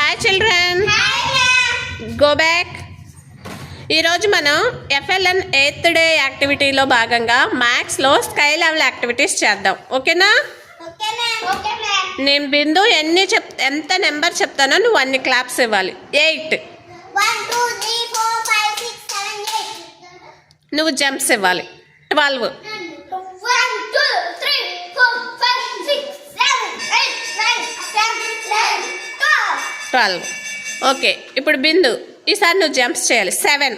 Hi children. Go back. ఈరోజు మనం FLN 8th day యాక్టివిటీలో భాగంగా మ్యాథ్స్లో స్కై లెవెల్ యాక్టివిటీస్ చేద్దాం. ఓకేనా? నేను బిందు ఎంత నెంబర్ చెప్తానో నువ్వు అన్ని క్లాప్స్ ఇవ్వాలి. 8. 1 2 3 4 5 6 7 8. నువ్వు జంప్స్ ఇవ్వాలి. 12. 1 2 3 4 5 6 7 8 9 10 11 12. ఓకే, ఇప్పుడు బిందు ఈసారి నువ్వు జంప్స్ చేయాలి. 7.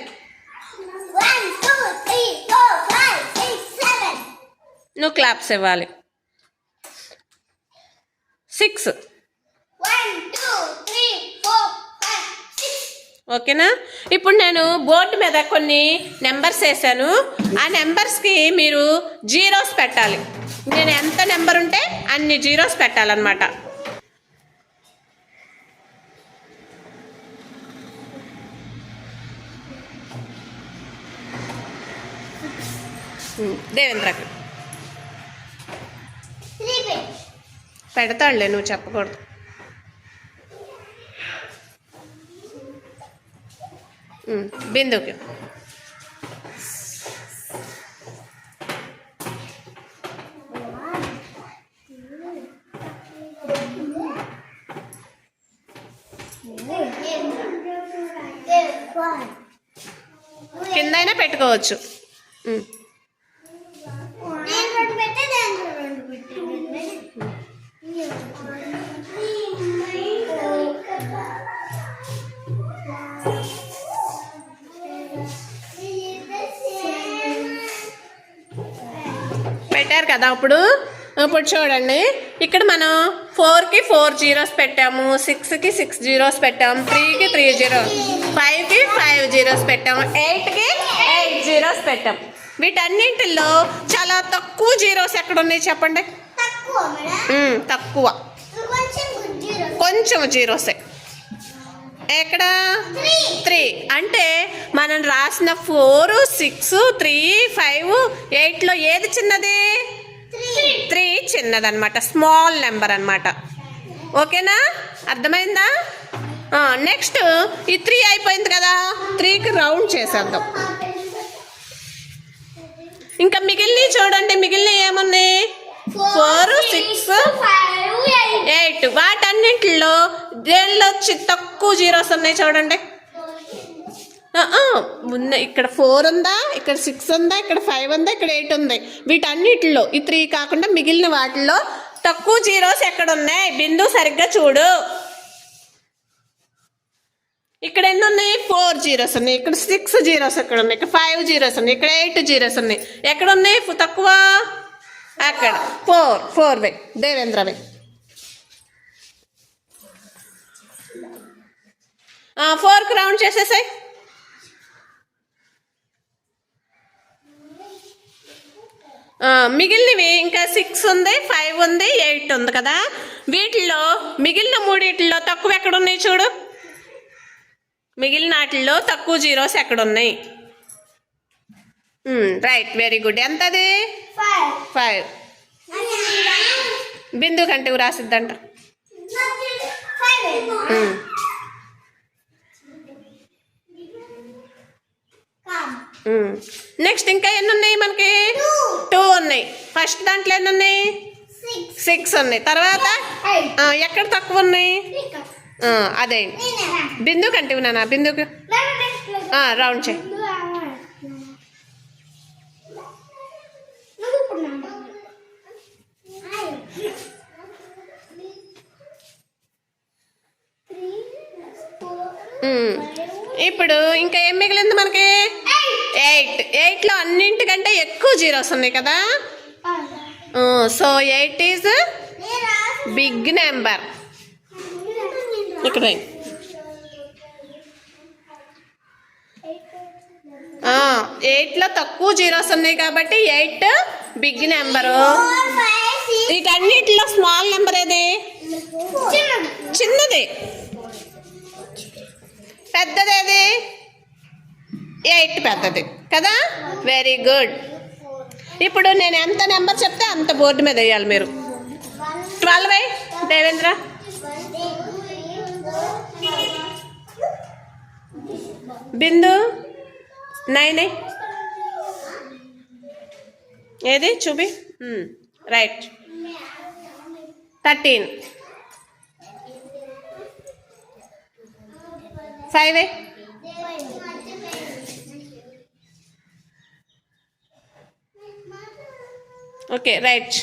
1 2 3 4 5 6 7. నువ్వు క్లాప్స్ ఇవ్వాలి. 6. 1 2 3 4 5 6. ఓకేనా? ఇప్పుడు నేను బోర్డు మీద కొన్ని నెంబర్స్ వేసాను. ఆ నెంబర్స్కి మీరు జీరోస్ పెట్టాలి. నేను ఎంత నెంబర్ ఉంటే అన్ని జీరోస్ పెట్టాలన్నమాట. దేవేంద్రకి 3 పెడతాడులే, నువ్వు చెప్పకూడదు. బిందుకి కిందైనా పెట్టుకోవచ్చు. పెట్టారు కదా. ఇప్పుడు చూడండి, ఇక్కడ మనం 4కి 4 జీరోస్ పెట్టాము, 6కి 6 జీరోస్ పెట్టాము, 3కి 3 జీరోస్, 5కి 5 జీరోస్ పెట్టాము, 8కి 8 జీరోస్ పెట్టాము. వీటన్నింటిలో చాలా తక్కువ జీరోస్ ఎక్కడ ఉన్నాయి చెప్పండి? తక్కువ, కొంచెం జీరోసే. ఎక్కడ? 3. అంటే మనం రాసిన 4 6 3 5 8లో ఏది చిన్నది? 3 చిన్నదన్నమాట, స్మాల్ నెంబర్ అన్నమాట. ఓకేనా? అర్థమైందా? నెక్స్ట్ ఈ 3 అయిపోయింది కదా, 3కి రౌండ్ చేసేద్దాం. ఇంకా మిగిలినవి చూడండి, మిగిలినవి ఏమున్నాయి? 4 6 8. వాటన్నింటిలో దేనిలో తక్కువ జీరోస్ ఉన్నాయి చూడండి. ఇక్కడ 4 ఉందా, ఇక్కడ 6 ఉందా, ఇక్కడ 5 ఉందా, ఇక్కడ 8 ఉంది. వీటన్నిటిలో ఈ 3 కాకుండా మిగిలిన వాటిల్లో తక్కువ జీరోస్ ఎక్కడ ఉన్నాయి? బిందు సరిగ్గా చూడు. ఇక్కడ ఎన్ని ఉన్నాయి? 4 జీరోస్ ఉన్నాయి. ఇక్కడ 6 జీరోస్ ఎక్కడ ఉన్నాయి? ఇక్కడ 5 జీరోస్ ఉన్నాయి. ఇక్కడ 8 జీరోస్ ఉన్నాయి. ఎక్కడ ఉన్నాయి తక్కువ? అక్కడ 4 వే. దేవేంద్రవే 4కి రౌండ్ చేసేసాయి. మిగిలినవి ఇంకా 6 ఉంది, 5 ఉంది, 8 ఉంది కదా. వీటిల్లో మిగిలిన మూడిట్లో తక్కువ ఎక్కడ ఉన్నాయి చూడు. మిగిలిన వాటిల్లో తక్కువ జీరోస్ ఎక్కడ ఉన్నాయి? Right, very good. ఎంతది? 5. బిందు కంటే రాసిద్దంట. నెక్స్ట్ ఇంకా ఎన్ని ఉన్నాయి మనకి? 2 ఉన్నాయి. ఫస్ట్ దాంట్లో ఎన్ని ఉన్నాయి? 6 ఉన్నాయి. తర్వాత ఎక్కడ తక్కువ ఉన్నాయి? అదే బిందు కంటే ఉన్నానా? బిందుకు రౌండ్ చేయి. ఇప్పుడు ఇంకా ఏం మిగిలింది మనకి? 8. 8లో అన్నింటికంటే ఎక్కువ జీరోస్ ఉన్నాయి కదా. So 8 is big number. ఇక్కడ 8లో తక్కువ జీరోస్ ఉన్నాయి కాబట్టి 8 బిగ్ నెంబరు. వీటన్నిటిలో స్మాల్ నెంబర్ ఏది? చిన్నది. పెద్దదేది? 8 పెద్దది కదా. Very good. ఇప్పుడు నేను ఎంత నెంబర్ చెప్తే అంత బోర్డు మీద వేయాలి మీరు. 12 దేవేంద్ర. 1 2 3 4 బిందు 9 ఏది చూపి రైట్ 13 5 ఓకే రైట్